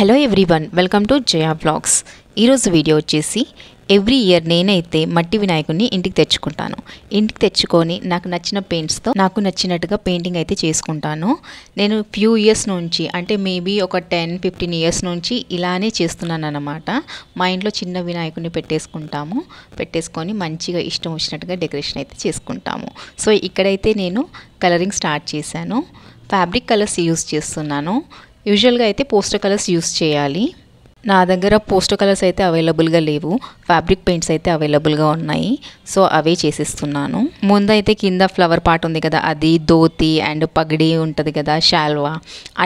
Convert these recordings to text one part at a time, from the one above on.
Hello everyone, welcome to Jaya blogs. ఈరోజు video వచ్చేసి every year నేనైతే మట్టి వినాయకుడిని ఇంటికి తెచ్చుకుంటాను. ఇంటికి తెచ్చుకొని నాకు నచ్చిన పెయింట్స్తో నాకు నచ్చినట్టుగా పెయింటింగ్ అయితే చేసుకుంటాను. నేను ఫ్యూ ఇయర్స్ నుంచి, అంటే మేబీ ఒక 10-15 ఇయర్స్ నుంచి ఇలానే చేస్తున్నాను అన్నమాట. మా ఇంట్లో చిన్న వినాయకుడిని పెట్టేసుకొని మంచిగా ఇష్టం వచ్చినట్టుగా డెకరేషన్ అయితే చేసుకుంటాము. సో ఇక్కడైతే నేను కలరింగ్ స్టార్ట్ చేశాను. ఫ్యాబ్రిక్ కలర్స్ యూస్ చేస్తున్నాను. యూజువల్గా అయితే పోస్టర్ కలర్స్ యూస్ చేయాలి. నా దగ్గర పోస్టర్ కలర్స్ అయితే అవైలబుల్గా లేవు, ఫ్యాబ్రిక్ పెయింట్స్ అయితే అవైలబుల్గా ఉన్నాయి. సో అవే చేసేస్తున్నాను. ముందైతే కింద ఫ్లవర్ పార్ట్ ఉంది కదా, అది ధోతి అండ్ పగడి ఉంటుంది కదా, షాల్వా,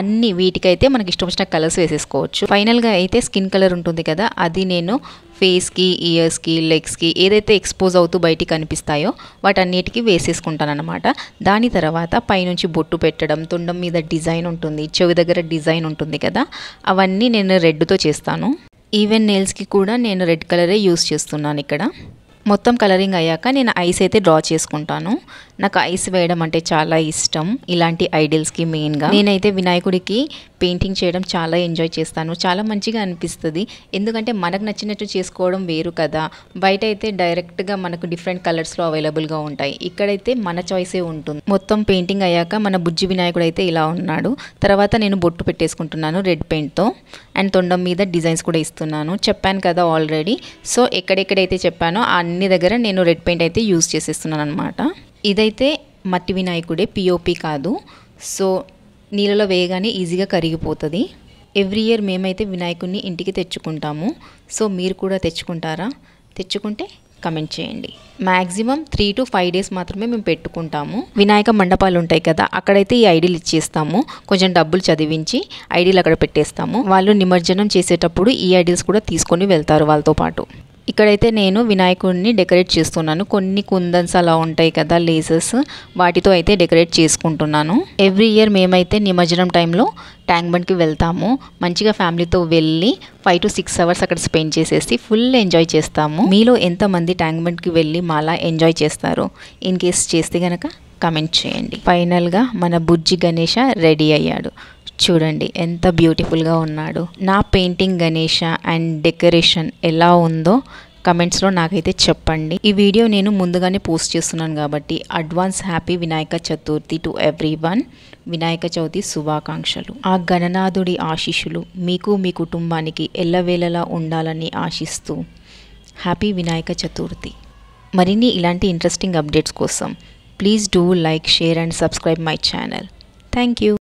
అన్ని వీటికైతే మనకి ఇష్టం వచ్చిన కలర్స్ వేసేసుకోవచ్చు. ఫైనల్గా అయితే స్కిన్ కలర్ ఉంటుంది కదా, అది నేను ఫేస్కి, ఇయర్స్కి, లెగ్స్కి ఏదైతే ఎక్స్పోజ్ అవుతూ బయటికి కనిపిస్తాయో వాటన్నిటికీ వేసేసుకుంటాను అనమాట. దాని తర్వాత పైనుంచి బొట్టు పెట్టడం, తొండం మీద డిజైన్ ఉంటుంది, చెవి దగ్గర డిజైన్ ఉంటుంది కదా, అవన్నీ నేను రెడ్తో చేస్తాను. ఈవెన్ నెయిల్స్కి కూడా నేను రెడ్ కలరే యూస్ చేస్తున్నాను. ఇక్కడ మొత్తం కలరింగ్ అయ్యాక నేను ఐస్ అయితే డ్రా చేసుకుంటాను. నాకు ఐస్ వేయడం అంటే చాలా ఇష్టం. ఇలాంటి ఐడియల్స్కి మెయిన్గా నేనైతే వినాయకుడికి పెయింటింగ్ చేయడం చాలా ఎంజాయ్ చేస్తాను. చాలా మంచిగా అనిపిస్తుంది. ఎందుకంటే మనకు నచ్చినట్టు చేసుకోవడం వేరు కదా. బయట అయితే డైరెక్ట్గా మనకు డిఫరెంట్ కలర్స్లో అవైలబుల్గా ఉంటాయి. ఇక్కడైతే మన చాయిసే ఉంటుంది. మొత్తం పెయింటింగ్ అయ్యాక మన బుజ్జి వినాయకుడు అయితే ఇలా ఉన్నాడు. తర్వాత నేను బొట్టు పెట్టేసుకుంటున్నాను రెడ్ పెయింట్తో. అండ్ తొండం మీద డిజైన్స్ కూడా ఇస్తున్నాను. చెప్పాను కదా ఆల్రెడీ. సో ఎక్కడెక్కడైతే చెప్పానో అన్ని దగ్గర నేను రెడ్ పెయింట్ అయితే యూజ్ చేసేస్తున్నాను అనమాట. ఇదైతే మట్టి వినాయకుడే, పిఓపి కాదు. సో నీళ్ళలో వేయగానే ఈజీగా కరిగిపోతుంది. ఎవ్రీ ఇయర్ మేమైతే వినాయకుడిని ఇంటికి తెచ్చుకుంటాము. సో మీరు కూడా తెచ్చుకుంటారా? తెచ్చుకుంటే కమెంట్ చేయండి. మ్యాక్సిమం 3 to 5 days మాత్రమే మేము పెట్టుకుంటాము. వినాయక మండపాలు ఉంటాయి కదా, అక్కడైతే ఈ ఐడీలు ఇచ్చేస్తాము. కొంచెం డబ్బులు చదివించి ఐడీలు అక్కడ పెట్టేస్తాము. వాళ్ళు నిమజ్జనం చేసేటప్పుడు ఈ ఐడీల్స్ కూడా తీసుకొని వెళ్తారు వాళ్ళతో పాటు. ఇక్కడైతే నేను వినాయకుడిని డెకరేట్ చేస్తున్నాను. కొన్ని కుందన్స్ అలా ఉంటాయి కదా, లేసెస్, వాటితో అయితే డెకరేట్ చేసుకుంటున్నాను. ఎవ్రీ ఇయర్ మేమైతే నిమజ్జనం టైంలో ట్యాంక్ బండ్కి వెళ్తాము. మంచిగా ఫ్యామిలీతో వెళ్ళి 5 to 6 hours అక్కడ స్పెండ్ చేసేసి ఫుల్ ఎంజాయ్ చేస్తాము. మీలో ఎంతమంది ట్యాంక్ బండ్కి వెళ్ళి మాలా ఎంజాయ్ చేస్తారు? ఇన్ కేస్ చేస్తే కనుక కమెంట్ చేయండి. ఫైనల్గా మన బుజ్జి గణేష రెడీ అయ్యాడు. చూడండి ఎంత బ్యూటిఫుల్గా ఉన్నాడు. నా పెయింటింగ్ గణేష అండ్ డెకరేషన్ ఎలా ఉందో కమెంట్స్లో నాకైతే చెప్పండి. ఈ వీడియో నేను ముందుగానే పోస్ట్ చేస్తున్నాను కాబట్టి advance happy Vinayaka Chaturthi to everyone. Vinayaka Chavithi శుభాకాంక్షలు. ఆ గణనాథుడి ఆశీస్సులు మీకు, మీ కుటుంబానికి ఎల్లవేళలా ఉండాలని ఆశిస్తూ హ్యాపీ వినాయక చతుర్థి. మరిన్ని ఇలాంటి ఇంట్రెస్టింగ్ అప్డేట్స్ కోసం please do like, share and subscribe my channel. Thank you.